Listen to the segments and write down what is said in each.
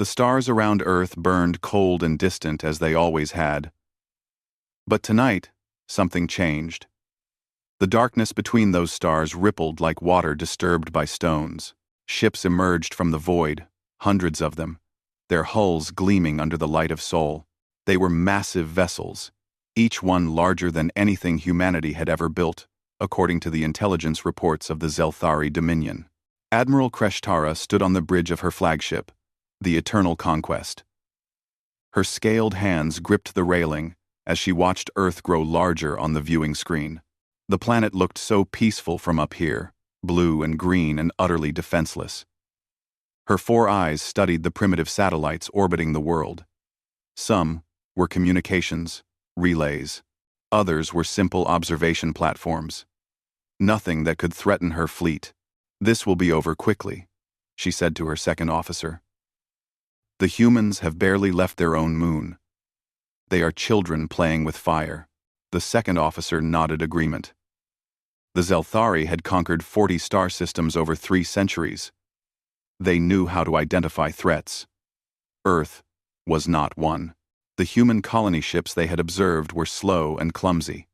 The stars around Earth burned cold and distant as they always had. But tonight, something changed. The darkness between those stars rippled like water disturbed by stones. Ships emerged from the void, hundreds of them, their hulls gleaming under the light of Sol. They were massive vessels, each one larger than anything humanity had ever built, according to the intelligence reports of the Zelthari Dominion. Admiral Kreshtara stood on the bridge of her flagship, the Eternal Conquest. Her scaled hands gripped the railing as she watched Earth grow larger on the viewing screen. The planet looked so peaceful from up here, blue and green and utterly defenseless. Her 4 eyes studied the primitive satellites orbiting the world. Some were communications, relays. Others were simple observation platforms. Nothing that could threaten her fleet. "This will be over quickly," she said to her second officer. "The humans have barely left their own moon. They are children playing with fire." The second officer nodded agreement. The Zelthari had conquered 40 star systems over 3 centuries. They knew how to identify threats. Earth was not one. The human colony ships they had observed were slow and clumsy.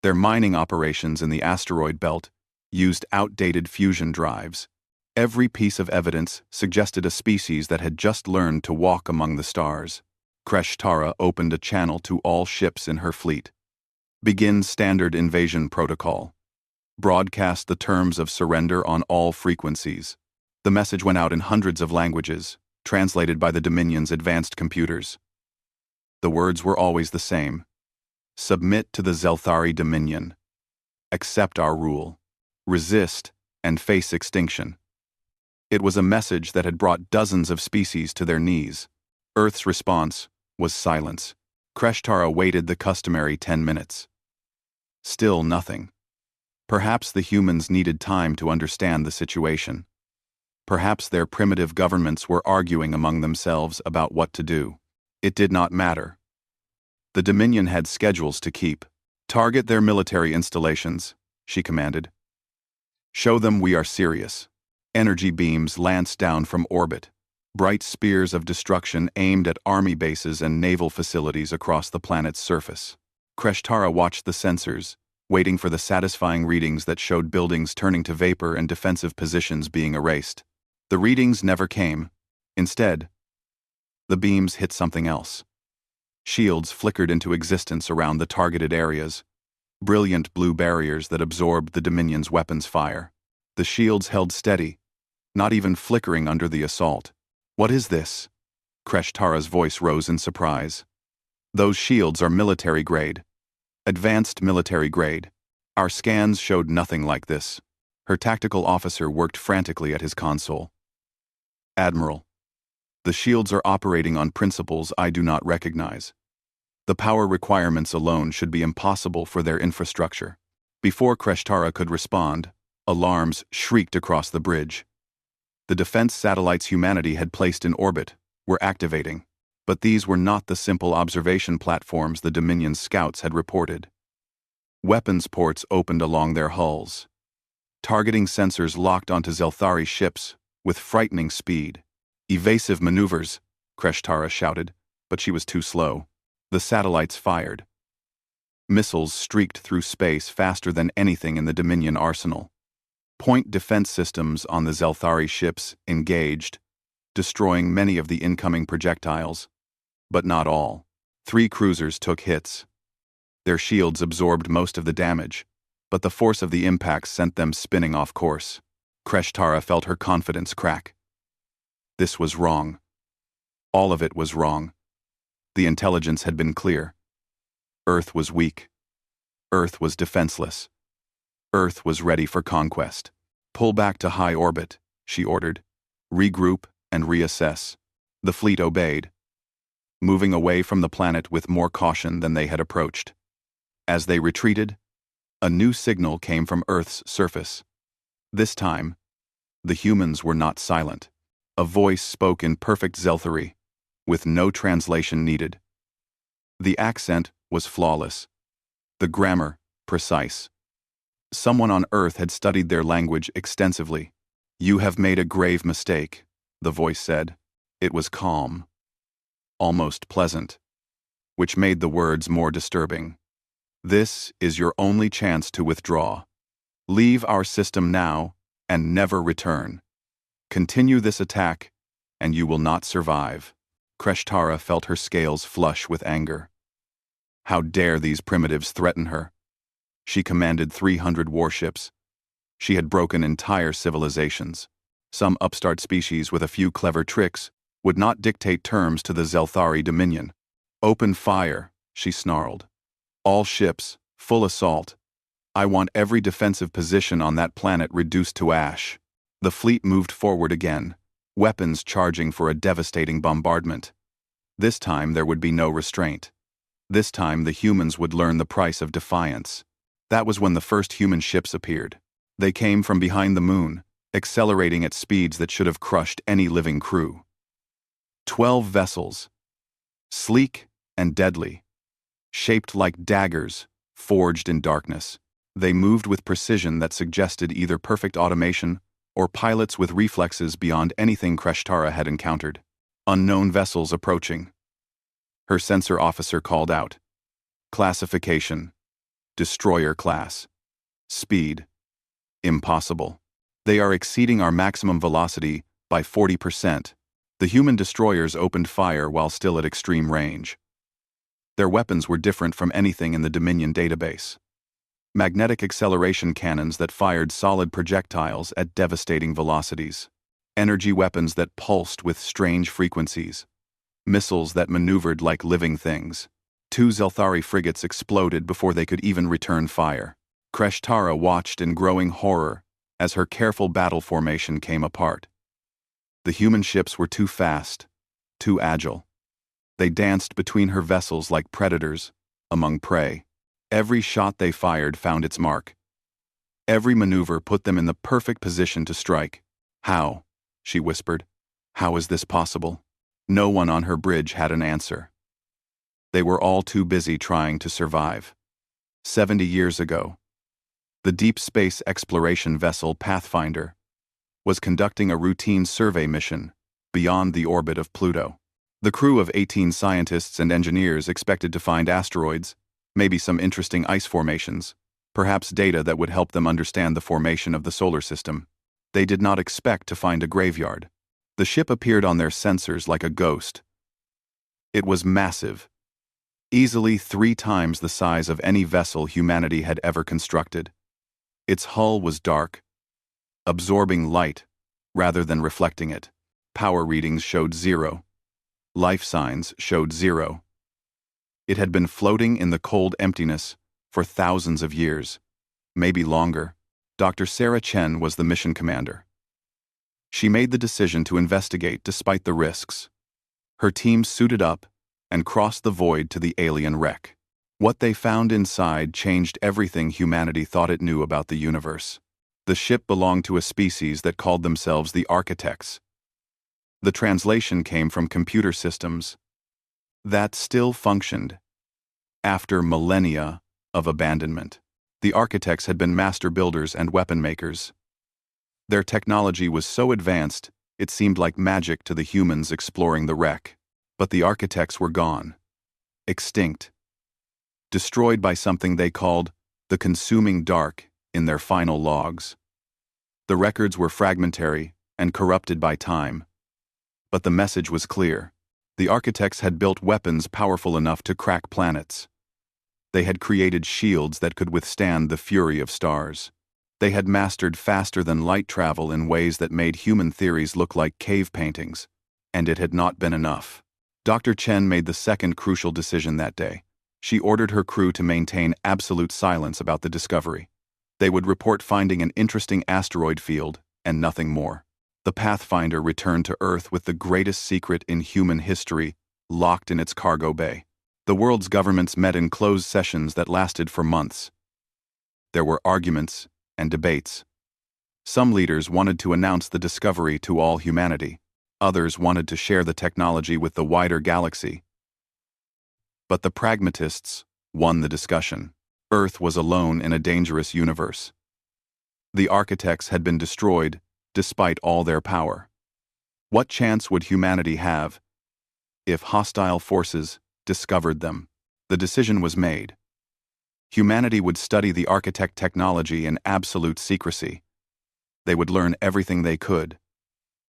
Their mining operations in the asteroid belt used outdated fusion drives. Every piece of evidence suggested a species that had just learned to walk among the stars. Kreshtara opened a channel to all ships in her fleet. "Begin standard invasion protocol. Broadcast the terms of surrender on all frequencies." The message went out in hundreds of languages, translated by the Dominion's advanced computers. The words were always the same. "Submit to the Zelthari Dominion. Accept our rule. Resist and face extinction." It was a message that had brought dozens of species to their knees. Earth's response was silence. Kreshtara waited the customary 10 minutes. Still nothing. Perhaps the humans needed time to understand the situation. Perhaps their primitive governments were arguing among themselves about what to do. It did not matter. The Dominion had schedules to keep. "Target their military installations," she commanded. "Show them we are serious." Energy beams lanced down from orbit. Bright spears of destruction aimed at army bases and naval facilities across the planet's surface. Kreshtara watched the sensors, waiting for the satisfying readings that showed buildings turning to vapor and defensive positions being erased. The readings never came. Instead, the beams hit something else. Shields flickered into existence around the targeted areas, brilliant blue barriers that absorbed the Dominion's weapons fire. The shields held steady, not even flickering under the assault. "What is this?" Kreshtara's voice rose in surprise. "Those shields are military grade. Advanced military grade. Our scans showed nothing like this." Her tactical officer worked frantically at his console. "Admiral, the shields are operating on principles I do not recognize. The power requirements alone should be impossible for their infrastructure." Before Kreshtara could respond, alarms shrieked across the bridge. The defense satellites humanity had placed in orbit were activating, but these were not the simple observation platforms the Dominion's scouts had reported. Weapons ports opened along their hulls. Targeting sensors locked onto Zelthari ships with frightening speed. "Evasive maneuvers," Kreshtara shouted, but she was too slow. The satellites fired. Missiles streaked through space faster than anything in the Dominion arsenal. Point defense systems on the Zelthari ships engaged, destroying many of the incoming projectiles, but not all. 3 cruisers took hits. Their shields absorbed most of the damage, but the force of the impacts sent them spinning off course. Kreshtara felt her confidence crack. This was wrong. All of it was wrong. The intelligence had been clear. Earth was weak. Earth was defenseless. Earth was ready for conquest. "Pull back to high orbit," she ordered. "Regroup and reassess." The fleet obeyed, moving away from the planet with more caution than they had approached. As they retreated, a new signal came from Earth's surface. This time, the humans were not silent. A voice spoke in perfect Zelthari, with no translation needed. The accent was flawless. The grammar, precise. Someone on Earth had studied their language extensively. "You have made a grave mistake," the voice said. It was calm, almost pleasant, which made the words more disturbing. This is your only chance to withdraw. Leave our system now and never return. Continue this attack, and you will not survive. Krishtara felt her scales flush with anger. How dare these primitives threaten her? She commanded 300 warships. She had broken entire civilizations. Some upstart species with a few clever tricks would not dictate terms to the Zelthari Dominion. Open fire, she snarled. All ships, full assault. I want every defensive position on that planet reduced to ash. The fleet moved forward again, weapons charging for a devastating bombardment. This time there would be no restraint. This time the humans would learn the price of defiance. That was when the first human ships appeared. They came from behind the moon, accelerating at speeds that should have crushed any living crew. 12 vessels, sleek and deadly, shaped like daggers, forged in darkness. They moved with precision that suggested either perfect automation or pilots with reflexes beyond anything Krishtara had encountered. Unknown vessels approaching. Her sensor officer called out. Classification: Destroyer class. Speed: impossible. They are exceeding our maximum velocity by 40%. The human destroyers opened fire while still at extreme range. Their weapons were different from anything in the Dominion database. Magnetic acceleration cannons that fired solid projectiles at devastating velocities. Energy weapons that pulsed with strange frequencies. Missiles that maneuvered like living things. 2 Zelthari frigates exploded before they could even return fire. Krishtara watched in growing horror as her careful battle formation came apart. The human ships were too fast, too agile. They danced between her vessels like predators among prey. Every shot they fired found its mark. Every maneuver put them in the perfect position to strike. How? She whispered. How is this possible? No one on her bridge had an answer. They were all too busy trying to survive. 70 years ago, the deep space exploration vessel Pathfinder was conducting a routine survey mission beyond the orbit of Pluto. The crew of 18 scientists and engineers expected to find asteroids, maybe some interesting ice formations, perhaps data that would help them understand the formation of the solar system. They did not expect to find a graveyard. The ship appeared on their sensors like a ghost. It was massive, easily 3 times the size of any vessel humanity had ever constructed. Its hull was dark, absorbing light rather than reflecting it. Power readings showed 0. Life signs showed 0. It had been floating in the cold emptiness for thousands of years, maybe longer. Dr. Sarah Chen was the mission commander. She made the decision to investigate despite the risks. Her team suited up and crossed the void to the alien wreck. What they found inside changed everything humanity thought it knew about the universe. The ship belonged to a species that called themselves the Architects. The translation came from computer systems that still functioned after millennia of abandonment. The Architects had been master builders and weapon makers. Their technology was so advanced, it seemed like magic to the humans exploring the wreck. But the Architects were gone. Extinct. Destroyed by something they called the consuming dark in their final logs. The records were fragmentary and corrupted by time. But the message was clear. The Architects had built weapons powerful enough to crack planets. They had created shields that could withstand the fury of stars. They had mastered faster-than-light travel in ways that made human theories look like cave paintings. And it had not been enough. Dr. Chen made the second crucial decision that day. She ordered her crew to maintain absolute silence about the discovery. They would report finding an interesting asteroid field, and nothing more. The Pathfinder returned to Earth with the greatest secret in human history locked in its cargo bay. The world's governments met in closed sessions that lasted for months. There were arguments and debates. Some leaders wanted to announce the discovery to all humanity. Others wanted to share the technology with the wider galaxy. But the pragmatists won the discussion. Earth was alone in a dangerous universe. The Architects had been destroyed despite all their power. What chance would humanity have if hostile forces discovered them? The decision was made. Humanity would study the architect technology in absolute secrecy. They would learn everything they could.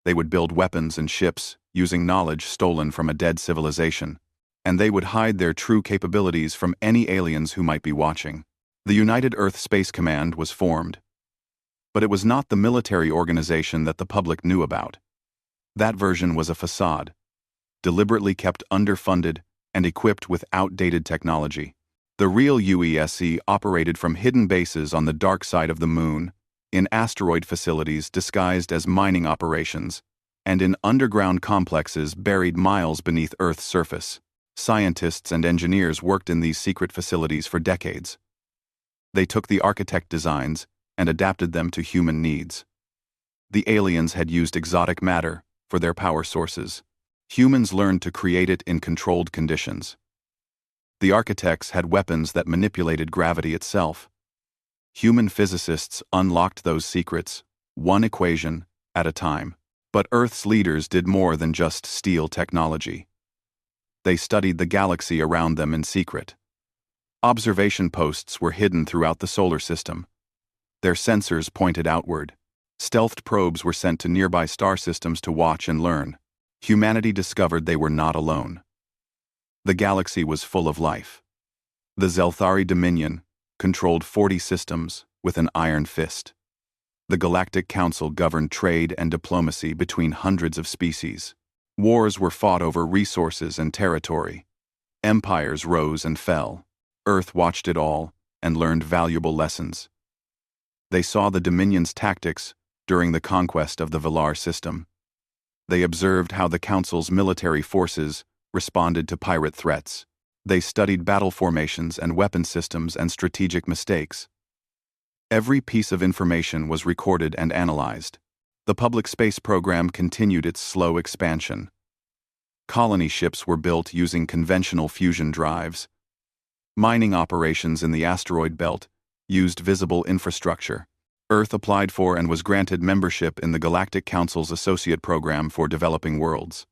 They would build weapons and ships using knowledge stolen from a dead civilization, and they would hide their true capabilities from any aliens who might be watching. The United Earth Space Command was formed. But it was not the military organization that the public knew about. That version was a facade, deliberately kept underfunded and equipped with outdated technology. The real UESC operated from hidden bases on the dark side of the moon, in asteroid facilities disguised as mining operations, and in underground complexes buried miles beneath Earth's surface. Scientists and engineers worked in these secret facilities for decades. They took the architect designs and adapted them to human needs. The aliens had used exotic matter for their power sources. Humans learned to create it in controlled conditions. The architects had weapons that manipulated gravity itself. Human physicists unlocked those secrets, one equation at a time. But Earth's leaders did more than just steal technology. They studied the galaxy around them in secret. Observation posts were hidden throughout the solar system. Their sensors pointed outward. Stealthed probes were sent to nearby star systems to watch and learn. Humanity discovered they were not alone. The galaxy was full of life. The Zelthari Dominion controlled 40 systems with an iron fist. The Galactic Council governed trade and diplomacy between hundreds of species. Wars were fought over resources and territory. Empires rose and fell. Earth watched it all and learned valuable lessons. They saw the Dominion's tactics during the conquest of the Velar system. They observed how the Council's military forces responded to pirate threats. They studied battle formations and weapon systems and strategic mistakes. Every piece of information was recorded and analyzed. The public space program continued its slow expansion. Colony ships were built using conventional fusion drives. Mining operations in the asteroid belt used visible infrastructure. Earth applied for and was granted membership in the Galactic Council's Associate Program for Developing Worlds.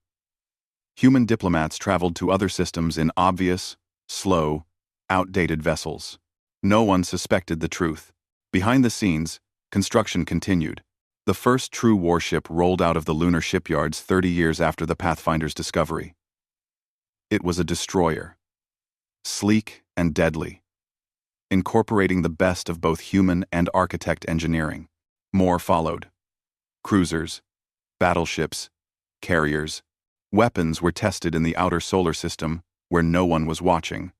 Human diplomats traveled to other systems in obvious, slow, outdated vessels. No one suspected the truth. Behind the scenes, construction continued. The first true warship rolled out of the lunar shipyards 30 years after the Pathfinder's discovery. It was a destroyer. Sleek and deadly, incorporating the best of both human and architect engineering. More followed. Cruisers, battleships, carriers. Weapons were tested in the outer solar system, where no one was watching.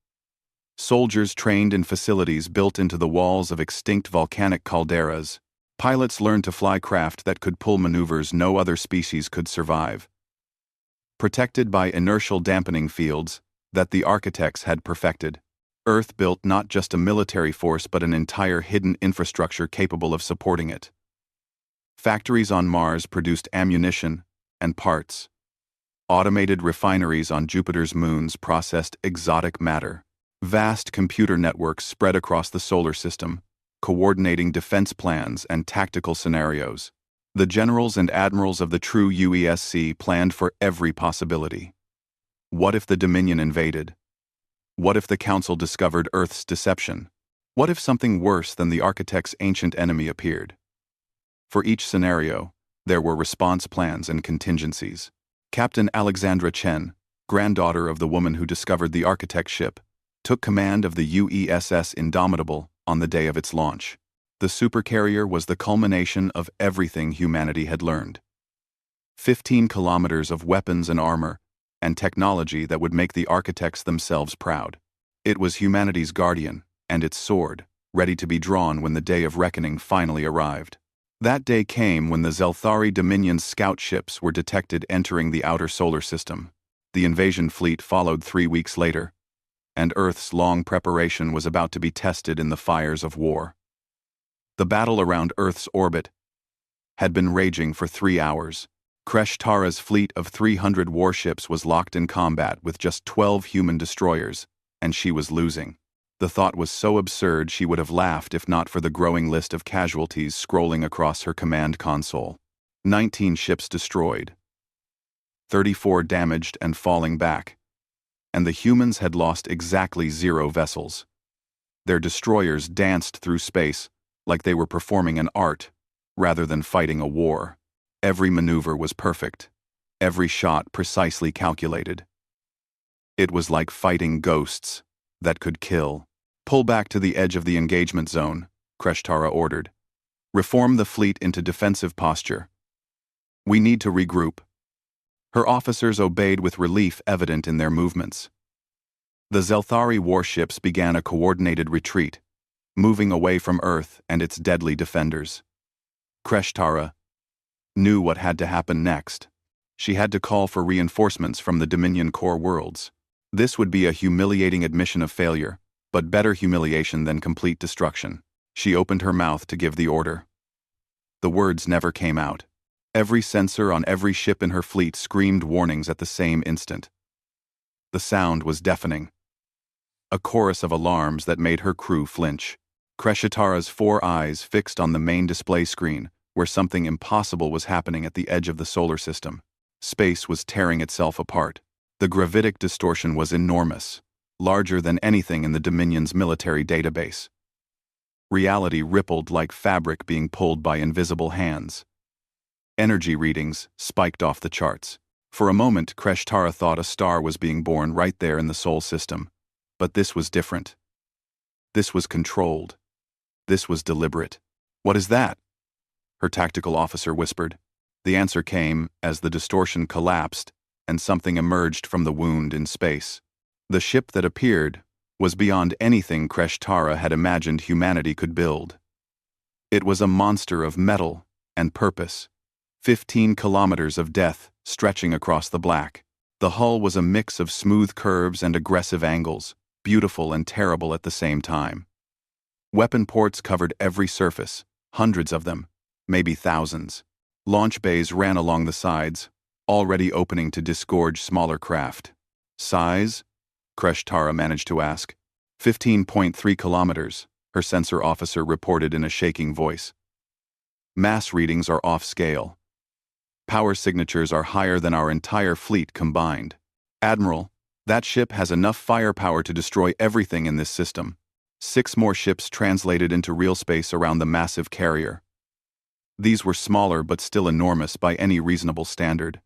Soldiers trained in facilities built into the walls of extinct volcanic calderas. Pilots learned to fly craft that could pull maneuvers no other species could survive. Protected by inertial dampening fields that the architects had perfected, Earth built not just a military force but an entire hidden infrastructure capable of supporting it. Factories on Mars produced ammunition and parts. Automated refineries on Jupiter's moons processed exotic matter. Vast computer networks spread across the solar system, coordinating defense plans and tactical scenarios. The generals and admirals of the true UESC planned for every possibility. What if the Dominion invaded? What if the Council discovered Earth's deception? What if something worse than the architect's ancient enemy appeared? For each scenario, there were response plans and contingencies. Captain Alexandra Chen, granddaughter of the woman who discovered the architect ship, took command of the UESS Indomitable on the day of its launch. The Supercarrier was the culmination of everything humanity had learned. 15 kilometers of weapons and armor, and technology that would make the architects themselves proud. It was humanity's guardian, and its sword, ready to be drawn when the day of reckoning finally arrived. That day came when the Zelthari Dominion's scout ships were detected entering the outer solar system. The invasion fleet followed 3 weeks later, and Earth's long preparation was about to be tested in the fires of war. The battle around Earth's orbit had been raging for 3 hours. Kresh Tara's fleet of 300 warships was locked in combat with just 12 human destroyers, and she was losing. The thought was so absurd she would have laughed if not for the growing list of casualties scrolling across her command console. 19 ships destroyed, 34 damaged and falling back. And the humans had lost exactly 0 vessels. Their destroyers danced through space like they were performing an art rather than fighting a war. Every maneuver was perfect, every shot precisely calculated. It was like fighting ghosts that could kill. Pull back to the edge of the engagement zone, Krishtara ordered. Reform the fleet into defensive posture. We need to regroup. Her officers obeyed with relief evident in their movements. The Zelthari warships began a coordinated retreat, moving away from Earth and its deadly defenders. Krishtara knew what had to happen next. She had to call for reinforcements from the Dominion core worlds. This would be a humiliating admission of failure, but better humiliation than complete destruction. She opened her mouth to give the order. The words never came out. Every sensor on every ship in her fleet screamed warnings at the same instant. The sound was deafening. A chorus of alarms that made her crew flinch. Krishtara's 4 eyes fixed on the main display screen, where something impossible was happening at the edge of the solar system. Space was tearing itself apart. The gravitic distortion was enormous, larger than anything in the Dominion's military database. Reality rippled like fabric being pulled by invisible hands. Energy readings spiked off the charts. For a moment, Krishtara thought a star was being born right there in the Sol system. But this was different. This was controlled. This was deliberate. What is that? Her tactical officer whispered. The answer came as the distortion collapsed and something emerged from the wound in space. The ship that appeared was beyond anything Krishtara had imagined humanity could build. It was a monster of metal and purpose. 15 kilometers of death stretching across the black. The hull was a mix of smooth curves and aggressive angles, beautiful and terrible at the same time. Weapon ports covered every surface, hundreds of them, maybe thousands. Launch bays ran along the sides, already opening to disgorge smaller craft. Size? Krishtara managed to ask. 15.3 kilometers, her sensor officer reported in a shaking voice. Mass readings are off scale. Power signatures are higher than our entire fleet combined. Admiral, that ship has enough firepower to destroy everything in this system. 6 more ships translated into real space around the massive carrier. These were smaller but still enormous by any reasonable standard.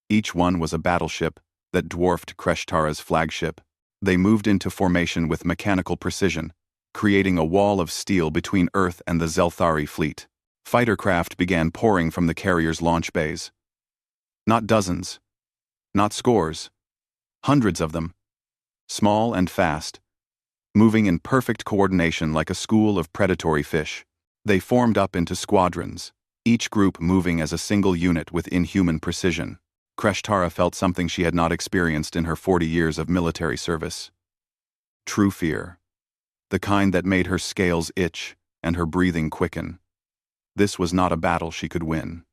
Each one was a battleship that dwarfed Krishtara's flagship. They moved into formation with mechanical precision, creating a wall of steel between Earth and the Zelthari fleet. Fighter craft began pouring from the carrier's launch bays. Not dozens, not scores, hundreds of them, small and fast, moving in perfect coordination like a school of predatory fish. They formed up into squadrons, each group moving as a single unit with inhuman precision. Krishtara felt something she had not experienced in her 40 years of military service. True fear. The kind that made her scales itch and her breathing quicken. This was not a battle she could win.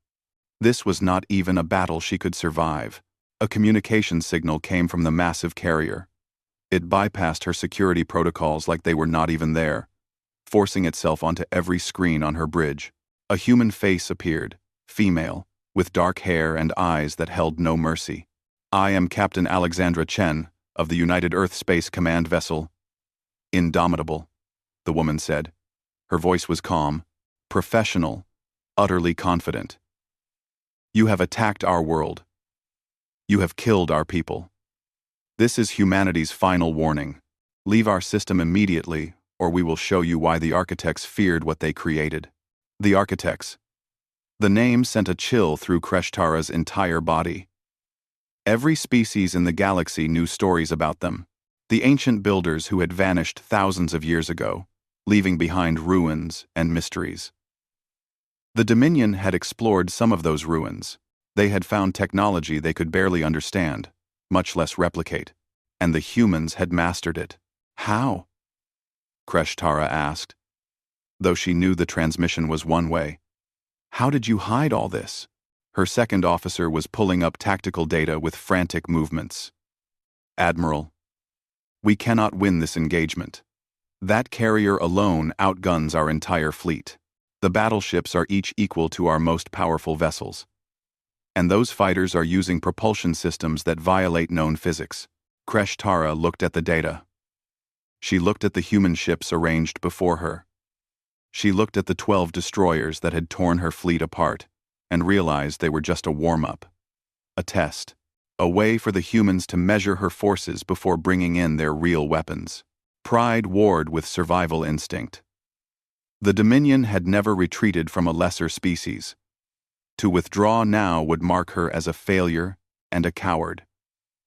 This was not even a battle she could survive. A communication signal came from the massive carrier. It bypassed her security protocols like they were not even there, forcing itself onto every screen on her bridge. A human face appeared, female, with dark hair and eyes that held no mercy. I am Captain Alexandra Chen, of the United Earth Space Command vessel. Indomitable, the woman said. Her voice was calm, professional, utterly confident. You have attacked our world. You have killed our people. This is humanity's final warning. Leave our system immediately, or we will show you why the architects feared what they created. The architects. The name sent a chill through Krishtara's entire body. Every species in the galaxy knew stories about them. The ancient builders who had vanished thousands of years ago, leaving behind ruins and mysteries. The Dominion had explored some of those ruins. They had found technology they could barely understand, much less replicate, and the humans had mastered it. How? Krishtara asked, though she knew the transmission was one way. How did you hide all this? Her second officer was pulling up tactical data with frantic movements. Admiral, we cannot win this engagement. That carrier alone outguns our entire fleet. The battleships are each equal to our most powerful vessels. And those fighters are using propulsion systems that violate known physics. Kresh Tara looked at the data. She looked at the human ships arranged before her. She looked at the 12 destroyers that had torn her fleet apart, and realized they were just a warm-up. A test. A way for the humans to measure her forces before bringing in their real weapons. Pride warred with survival instinct. The Dominion had never retreated from a lesser species. To withdraw now would mark her as a failure and a coward.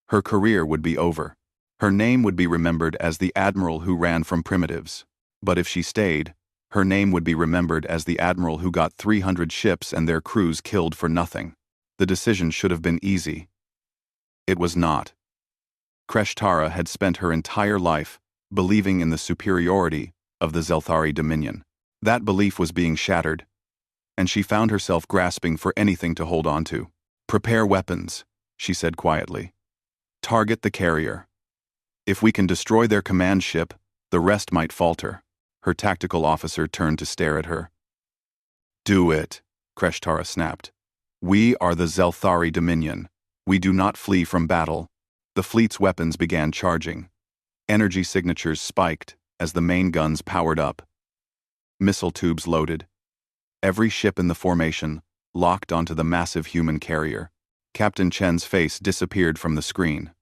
Her career would be over. Her name would be remembered as the admiral who ran from primitives. But if she stayed, her name would be remembered as the admiral who got 300 ships and their crews killed for nothing. The decision should have been easy. It was not. Kresh Tara had spent her entire life believing in the superiority of the Zelthari Dominion. That belief was being shattered, and she found herself grasping for anything to hold on to. "Prepare weapons," she said quietly. "Target the carrier. If we can destroy their command ship, the rest might falter." Her tactical officer turned to stare at her. "Do it," Kresh Tara snapped. "We are the Zelthari Dominion. We do not flee from battle." The fleet's weapons began charging. Energy signatures spiked as the main guns powered up. Missile tubes loaded. Every ship in the formation locked onto the massive human carrier. Captain Chen's face disappeared from the screen.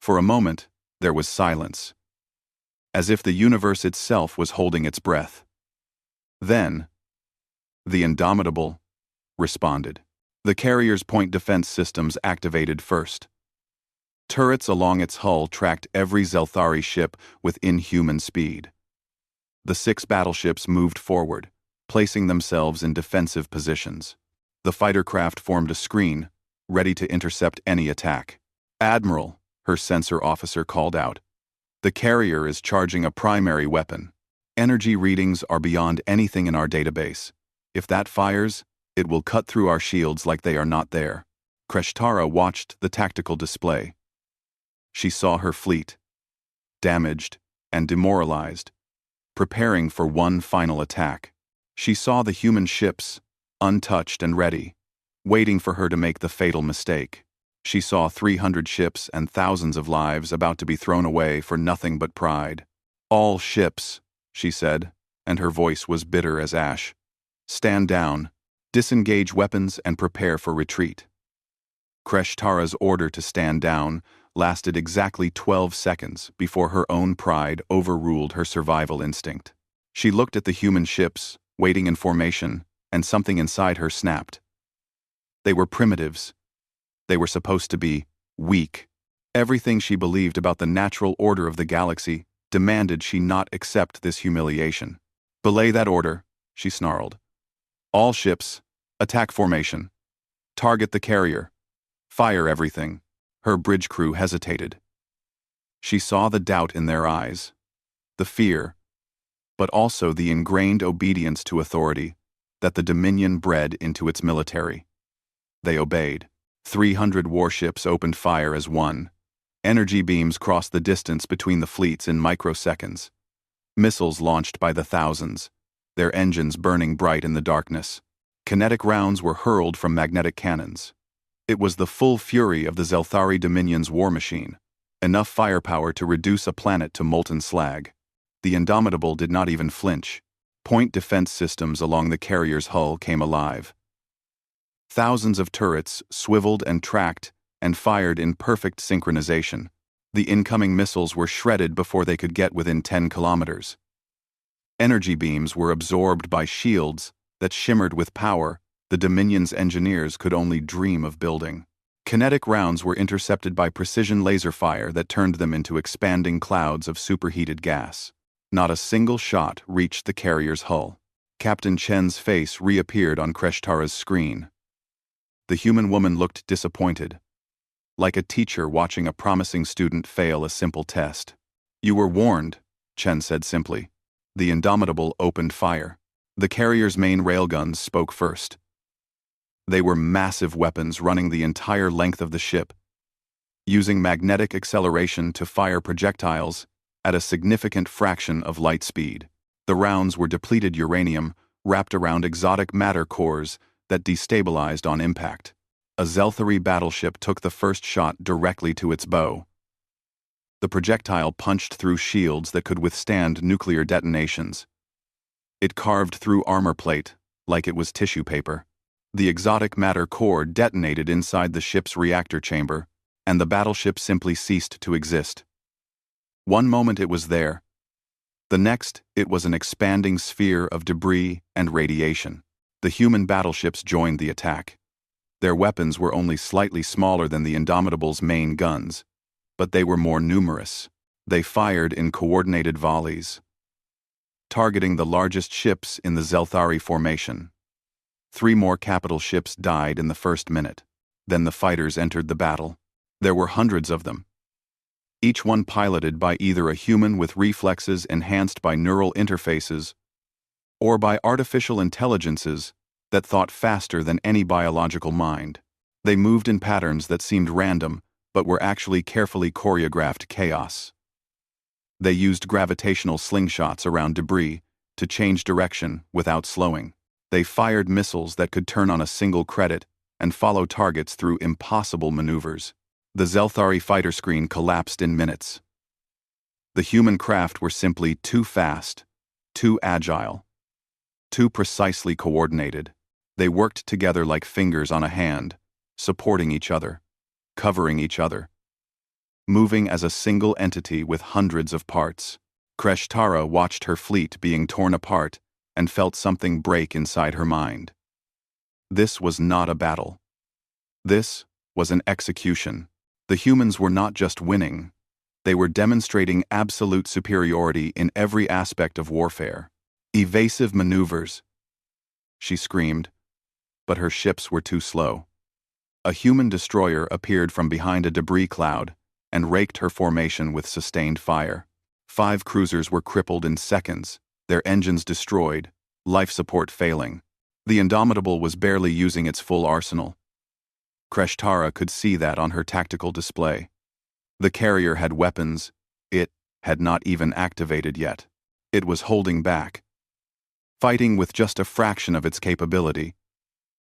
For a moment, there was silence, as if the universe itself was holding its breath. Then, the Indomitable responded. The carrier's point defense systems activated first. Turrets along its hull tracked every Zelthari ship with inhuman speed. The 6 battleships moved forward, placing themselves in defensive positions. The fighter craft formed a screen, ready to intercept any attack. "Admiral," her sensor officer called out. "The carrier is charging a primary weapon. Energy readings are beyond anything in our database. If that fires, it will cut through our shields like they are not there." Kresh Tara watched the tactical display. She saw her fleet, damaged and demoralized, preparing for one final attack. She saw the human ships, untouched and ready, waiting for her to make the fatal mistake. She saw 300 ships and thousands of lives about to be thrown away for nothing but pride. "All ships," she said, and her voice was bitter as ash. "Stand down, disengage weapons and prepare for retreat." Kresh Tara's order to stand down lasted exactly 12 seconds before her own pride overruled her survival instinct. She looked at the human ships, waiting in formation, and something inside her snapped. They were primitives. They were supposed to be weak. Everything she believed about the natural order of the galaxy demanded she not accept this humiliation. "Belay that order," she snarled. "All ships, attack formation. Target the carrier. Fire everything." Her bridge crew hesitated. She saw the doubt in their eyes, the fear, but also the ingrained obedience to authority that the Dominion bred into its military. They obeyed. 300 warships opened fire as one. Energy beams crossed the distance between the fleets in microseconds. Missiles launched by the thousands, their engines burning bright in the darkness. Kinetic rounds were hurled from magnetic cannons. It was the full fury of the Zelthari Dominion's war machine, enough firepower to reduce a planet to molten slag. The Indomitable did not even flinch. Point defense systems along the carrier's hull came alive. Thousands of turrets swiveled and tracked and fired in perfect synchronization. The incoming missiles were shredded before they could get within 10 kilometers. Energy beams were absorbed by shields that shimmered with power the Dominion's engineers could only dream of building. Kinetic rounds were intercepted by precision laser fire that turned them into expanding clouds of superheated gas. Not a single shot reached the carrier's hull. Captain Chen's face reappeared on Kresh Tara's screen. The human woman looked disappointed, like a teacher watching a promising student fail a simple test. "You were warned," Chen said simply. The Indomitable opened fire. The carrier's main railguns spoke first. They were massive weapons running the entire length of the ship, using magnetic acceleration to fire projectiles at a significant fraction of light speed. The rounds were depleted uranium wrapped around exotic matter cores that destabilized on impact. a Zelthari battleship took the first shot directly to its bow. The projectile punched through shields that could withstand nuclear detonations. It carved through armor plate like it was tissue paper. The exotic matter core detonated inside the ship's reactor chamber, and the battleship simply ceased to exist. One moment it was there. The next, it was an expanding sphere of debris and radiation. The human battleships joined the attack. Their weapons were only slightly smaller than the Indomitable's main guns, but they were more numerous. They fired in coordinated volleys, targeting the largest ships in the Zelthari formation. 3 more capital ships died in the first minute. Then the fighters entered the battle. There were hundreds of them, each one piloted by either a human with reflexes enhanced by neural interfaces or by artificial intelligences that thought faster than any biological mind. They moved in patterns that seemed random, but were actually carefully choreographed chaos. They used gravitational slingshots around debris to change direction without slowing. They fired missiles that could turn on a single credit and follow targets through impossible maneuvers. The Zelthari fighter screen collapsed in minutes. The human craft were simply too fast, too agile, too precisely coordinated. They worked together like fingers on a hand, supporting each other, covering each other, moving as a single entity with hundreds of parts. Krishtara watched her fleet being torn apart and felt something break inside her mind. This was not a battle. This was an execution. The humans were not just winning, they were demonstrating absolute superiority in every aspect of warfare. Evasive maneuvers, she screamed, but her ships were too slow. A human destroyer appeared from behind a debris cloud and raked her formation with sustained fire. 5 cruisers were crippled in seconds, their engines destroyed, life support failing. The Indomitable was barely using its full arsenal. Krishtara could see that on her tactical display. The carrier had weapons it had not even activated yet. It was holding back, fighting with just a fraction of its capability,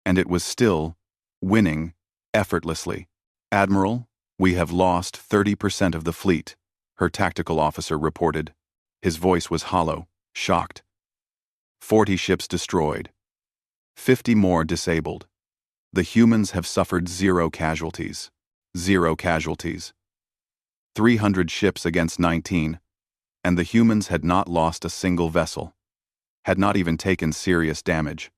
and it was still winning effortlessly. "Admiral, we have lost 30% of the fleet," her tactical officer reported. His voice was hollow, shocked. 40 ships destroyed, 50 more disabled. The humans have suffered 0 casualties. 0 casualties. 300 ships against 19, and the humans had not lost a single vessel, had not even taken serious damage.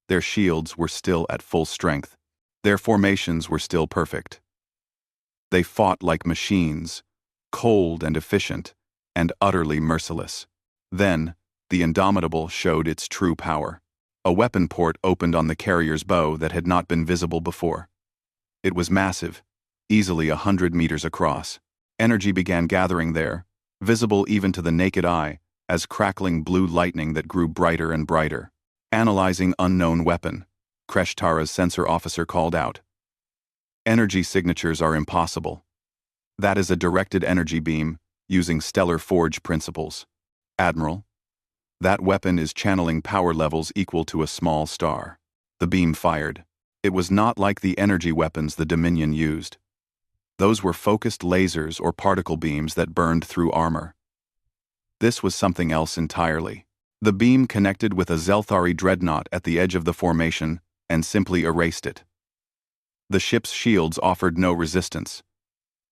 Their shields were still at full strength. Their formations were still perfect. They fought like machines, cold and efficient, and utterly merciless. Then, the Indomitable showed its true power. A weapon port opened on the carrier's bow that had not been visible before. It was massive, easily 100 meters across. Energy began gathering there, visible even to the naked eye, as crackling blue lightning that grew brighter and brighter. "Analyzing unknown weapon," Krishtara's sensor officer called out. "Energy signatures are impossible. That is a directed energy beam, using stellar forge principles. Admiral, that weapon is channeling power levels equal to a small star." The beam fired. It was not like the energy weapons the Dominion used. Those were focused lasers or particle beams that burned through armor. This was something else entirely. The beam connected with a Zelthari dreadnought at the edge of the formation and simply erased it. The ship's shields offered no resistance.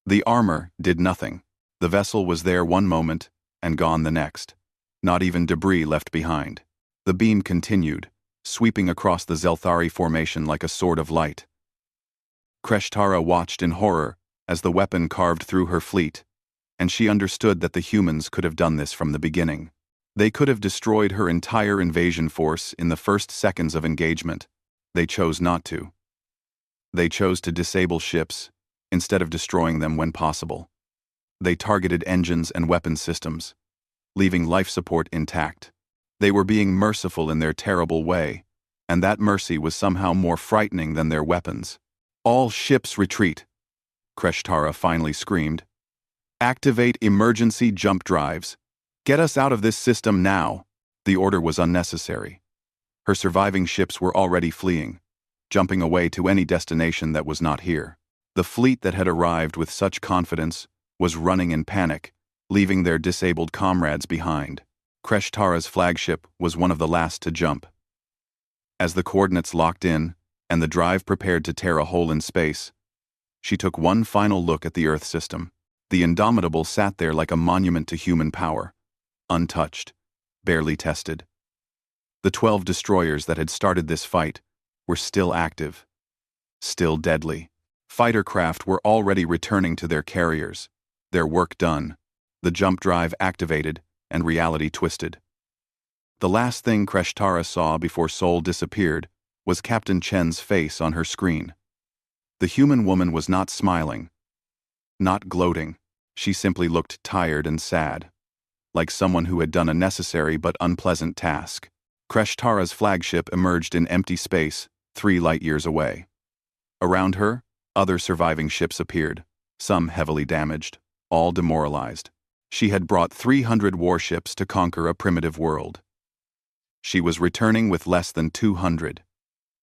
The armor did nothing. The vessel was there one moment and gone the next. Not even debris left behind. The beam continued, sweeping across the Zelthari formation like a sword of light. Krishtara watched in horror as the weapon carved through her fleet, and she understood that the humans could have done this from the beginning. They could have destroyed her entire invasion force in the first seconds of engagement. They chose not to. They chose to disable ships instead of destroying them when possible. They targeted engines and weapon systems, leaving life support intact. They were being merciful in their terrible way, and that mercy was somehow more frightening than their weapons. "All ships retreat," Krishtara finally screamed. "Activate emergency jump drives. Get us out of this system now." The order was unnecessary. Her surviving ships were already fleeing. jumping away to any destination that was not here. The fleet that had arrived with such confidence was running in panic, leaving their disabled comrades behind. Kreshtar's flagship was one of the last to jump. As the coordinates locked in, and the drive prepared to tear a hole in space, she took one final look at the Earth system. The Indomitable sat there like a monument to human power, untouched, barely tested. The 12 destroyers that had started this fight were still active, still deadly. Fighter craft were already returning to their carriers, their work done, the jump drive activated, and reality twisted. The last thing Krishtara saw before Sol disappeared was Captain Chen's face on her screen. The human woman was not smiling, not gloating. She simply looked tired and sad, like someone who had done a necessary but unpleasant task. Krishtara's flagship emerged in empty space 3 light-years away. Around her, other surviving ships appeared, some heavily damaged, all demoralized. She had brought 300 warships to conquer a primitive world. She was returning with less than 200,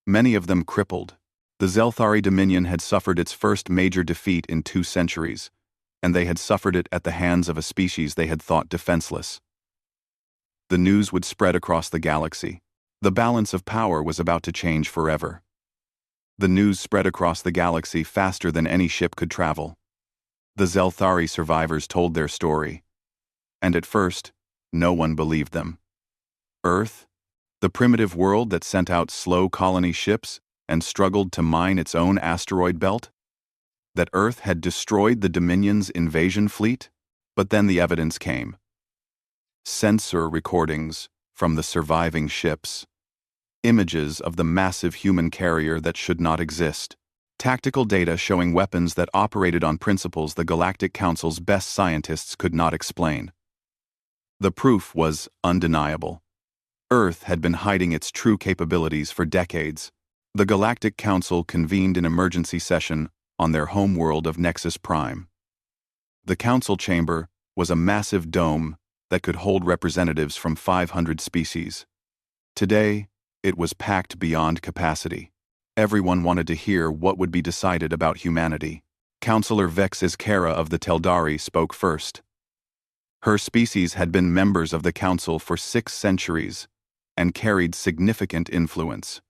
many of them crippled. The Zelthari Dominion had suffered its first major defeat in 2 centuries, and they had suffered it at the hands of a species they had thought defenseless. The news would spread across the galaxy. The balance of power was about to change forever. The news spread across the galaxy faster than any ship could travel. The Zelthari survivors told their story, and at first, no one believed them. Earth, the primitive world that sent out slow colony ships and struggled to mine its own asteroid belt? That Earth had destroyed the Dominion's invasion fleet? But then the evidence came. Sensor recordings from the surviving ships. Images of the massive human carrier that should not exist. Tactical data showing weapons that operated on principles the Galactic Council's best scientists could not explain. The proof was undeniable. Earth had been hiding its true capabilities for decades. The Galactic Council convened an emergency session on their home world of Nexus Prime. The council chamber was a massive dome that could hold representatives from 500 species. Today, it was packed beyond capacity. Everyone wanted to hear what would be decided about humanity. Counselor Vex's Kara of the Teldari spoke first. Her species had been members of the council for 6 centuries and carried significant influence.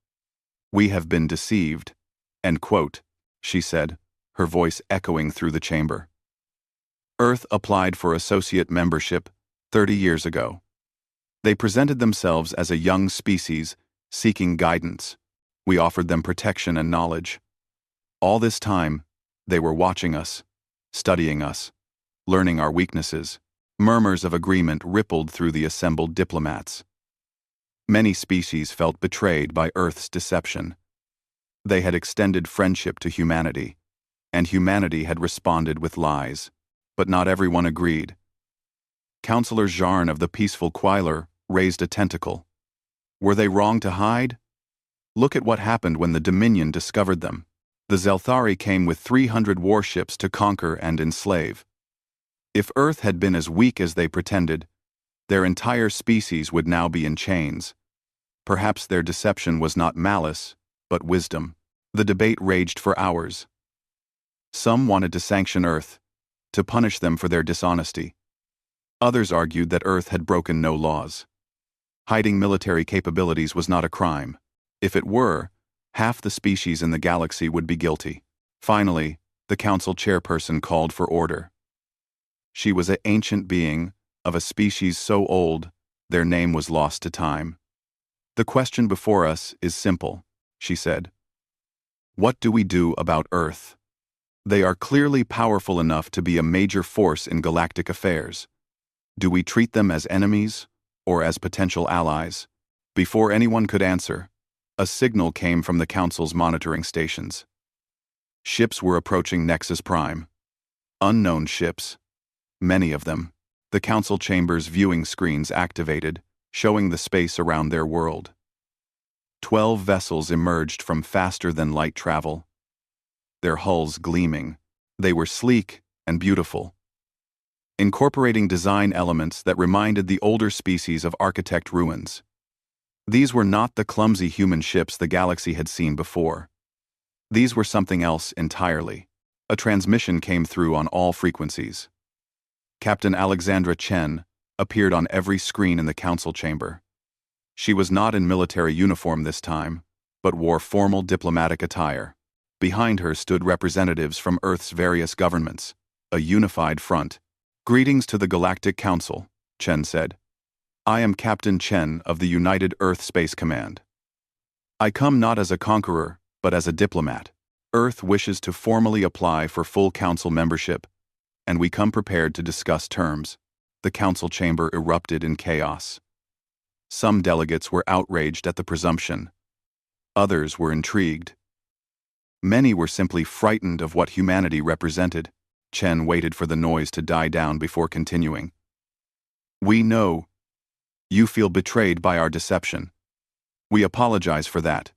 "We have been deceived," end quote, she said, her voice echoing through the chamber. Earth applied for associate membership 30 years ago. They presented themselves as a young species seeking guidance. We offered them protection and knowledge. All this time, they were watching us, studying us, learning our weaknesses. Murmurs of agreement rippled through the assembled diplomats. Many species felt betrayed by Earth's deception. They had extended friendship to humanity, and humanity had responded with lies. But not everyone agreed. Counselor Jarn of the Peaceful Quailer raised a tentacle. Were they wrong to hide? Look at what happened when the Dominion discovered them. The Zelthari came with 300 warships to conquer and enslave. If Earth had been as weak as they pretended, their entire species would now be in chains. Perhaps their deception was not malice, but wisdom. The debate raged for hours. Some wanted to sanction Earth, to punish them for their dishonesty. Others argued that Earth had broken no laws. Hiding military capabilities was not a crime. If it were, half the species in the galaxy would be guilty. Finally, the council chairperson called for order. She was an ancient being, of a species so old, their name was lost to time. "The question before us is simple," she said. "What do we do about Earth? They are clearly powerful enough to be a major force in galactic affairs. Do we treat them as enemies, or as potential allies?" Before anyone could answer, a signal came from the Council's monitoring stations. Ships were approaching Nexus Prime. Unknown ships. Many of them. The Council chamber's viewing screens activated, showing the space around their world. 12 vessels emerged from faster-than-light travel. Their hulls gleaming. They were sleek and beautiful, incorporating design elements that reminded the older species of architect ruins. These were not the clumsy human ships the galaxy had seen before. These were something else entirely. A transmission came through on all frequencies. Captain Alexandra Chen appeared on every screen in the council chamber. She was not in military uniform this time, but wore formal diplomatic attire. Behind her stood representatives from Earth's various governments, a unified front. "Greetings to the Galactic Council," Chen said. "I am Captain Chen of the United Earth Space Command. I come not as a conqueror, but as a diplomat. Earth wishes to formally apply for full council membership, and we come prepared to discuss terms." The council chamber erupted in chaos. Some delegates were outraged at the presumption. Others were intrigued. Many were simply frightened of what humanity represented. Chen waited for the noise to die down before continuing. "We know you feel betrayed by our deception. We apologize for that.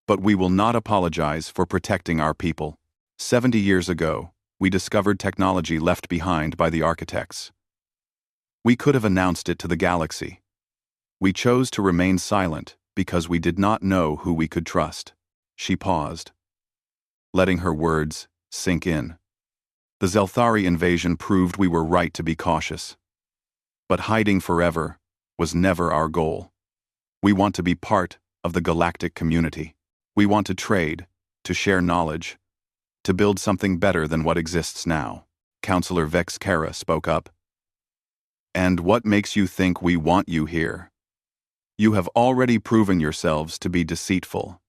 But we will not apologize for protecting our people. 70 years ago, we discovered technology left behind by the architects. We could have announced it to the galaxy. We chose to remain silent because we did not know who we could trust." She paused, letting her words sink in. "The Zelthari invasion proved we were right to be cautious. But hiding forever was never our goal. We want to be part of the galactic community. We want to trade, to share knowledge, to build something better than what exists now." Counselor Vex Kara spoke up. "And what makes you think we want you here? You have already proven yourselves to be deceitful."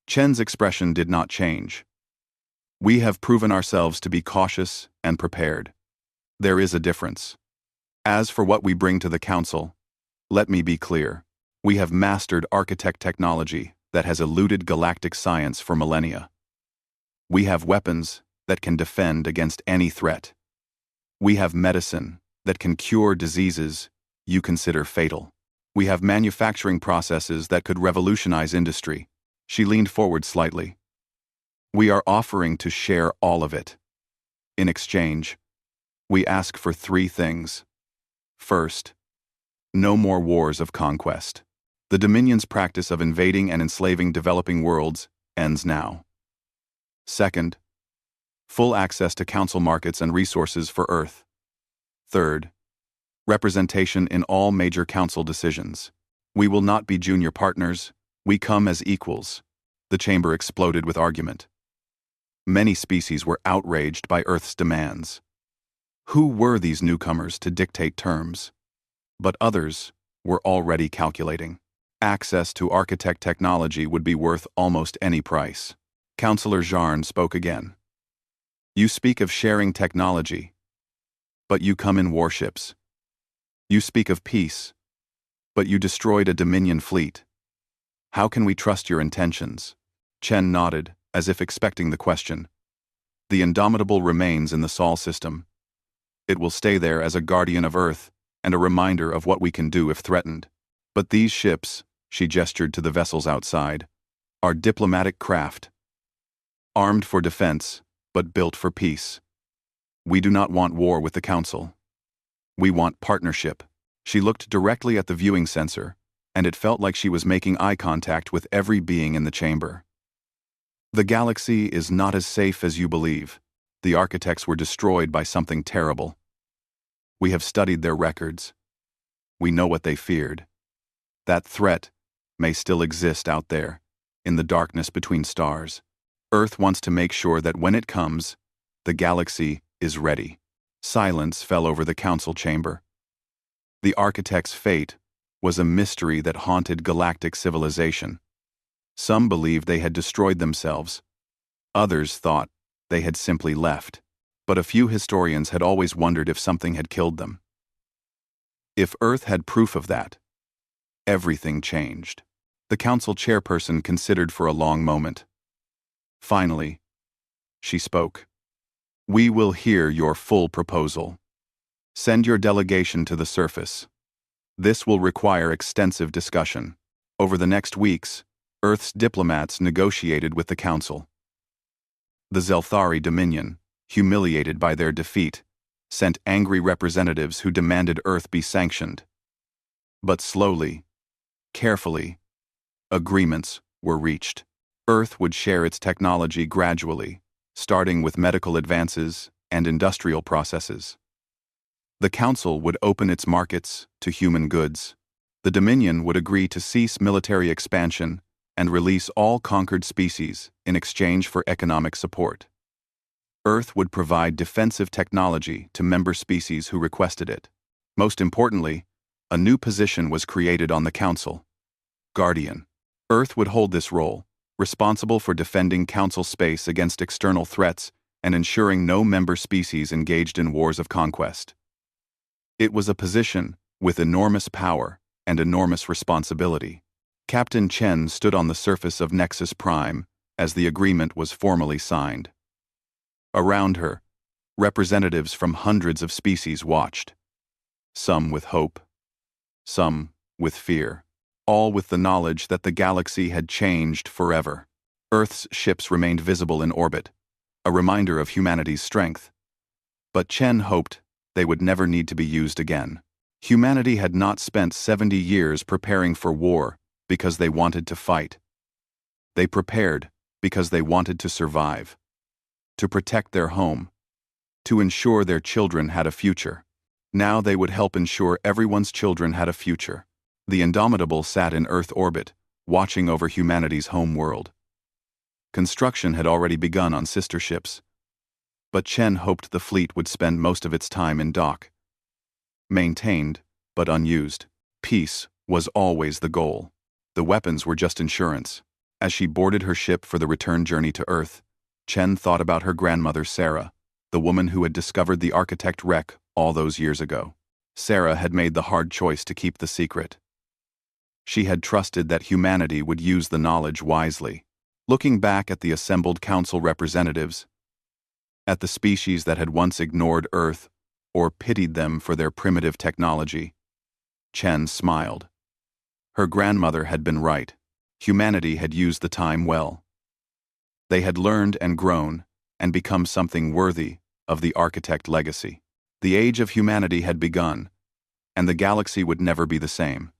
Chen's expression did not change. "We have proven ourselves to be cautious and prepared. There is a difference. As for what we bring to the council, let me be clear. We have mastered architect technology that has eluded galactic science for millennia. We have weapons that can defend against any threat. We have medicine that can cure diseases you consider fatal. We have manufacturing processes that could revolutionize industry." She leaned forward slightly. "We are offering to share all of it. In exchange, we ask for 3 things. First, no more wars of conquest. The Dominion's practice of invading and enslaving developing worlds ends now. Second, full access to council markets and resources for Earth. Third, representation in all major council decisions. We will not be junior partners, we come as equals." The chamber exploded with argument. Many species were outraged by Earth's demands. Who were these newcomers to dictate terms? But others were already calculating. Access to architect technology would be worth almost any price. Counselor Jarn spoke again. "You speak of sharing technology, but you come in warships. You speak of peace, but you destroyed a Dominion fleet. How can we trust your intentions?" Chen nodded, as if expecting the question. "The Indomitable remains in the Sol system. It will stay there as a guardian of Earth and a reminder of what we can do if threatened. But these ships," she gestured to the vessels outside, "are diplomatic craft. Armed for defense, but built for peace. We do not want war with the Council. We want partnership." She looked directly at the viewing sensor, and it felt like she was making eye contact with every being in the chamber. "The galaxy is not as safe as you believe. The architects were destroyed by something terrible. We have studied their records. We know what they feared. That threat may still exist out there, in the darkness between stars. Earth wants to make sure that when it comes, the galaxy is ready." Silence fell over the council chamber. The architect's fate was a mystery that haunted galactic civilization. Some believed they had destroyed themselves. Others thought they had simply left. But a few historians had always wondered if something had killed them. If Earth had proof of that, everything changed. The council chairperson considered for a long moment. Finally, she spoke. "We will hear your full proposal. Send your delegation to the surface. This will require extensive discussion. Over the next weeks, Earth's diplomats negotiated with the Council. The Zelthari Dominion, humiliated by their defeat, sent angry representatives who demanded Earth be sanctioned. But slowly, Carefully, agreements were reached. Earth would share its technology gradually, starting with medical advances and industrial processes. The Council would open its markets to human goods. The Dominion would agree to cease military expansion and release all conquered species in exchange for economic support. Earth would provide defensive technology to member species who requested it. Most importantly, a new position was created on the Council: Guardian. Earth would hold this role, responsible for defending Council space against external threats and ensuring no member species engaged in wars of conquest. It was a position with enormous power and enormous responsibility. Captain Chen stood on the surface of Nexus Prime as the agreement was formally signed. Around her, representatives from hundreds of species watched, some with hope, some with fear, all with the knowledge that the galaxy had changed forever. Earth's ships remained visible in orbit, a reminder of humanity's strength. But Chen hoped they would never need to be used again. Humanity had not spent 70 years preparing for war because they wanted to fight. They prepared because they wanted to survive, to protect their home, to ensure their children had a future. Now they would help ensure everyone's children had a future. The Indomitable sat in Earth orbit, watching over humanity's home world. Construction had already begun on sister ships, but Chen hoped the fleet would spend most of its time in dock. Maintained, but unused. Peace was always the goal. The weapons were just insurance. As she boarded her ship for the return journey to Earth, Chen thought about her grandmother Sarah, the woman who had discovered the architect wreck all those years ago. Sarah had made the hard choice to keep the secret. She had trusted that humanity would use the knowledge wisely. Looking back at the assembled Council representatives, at the species that had once ignored Earth or pitied them for their primitive technology, Chen smiled. Her grandmother had been right. Humanity had used the time well. They had learned and grown and become something worthy of the architect legacy. The age of humanity had begun, and the galaxy would never be the same.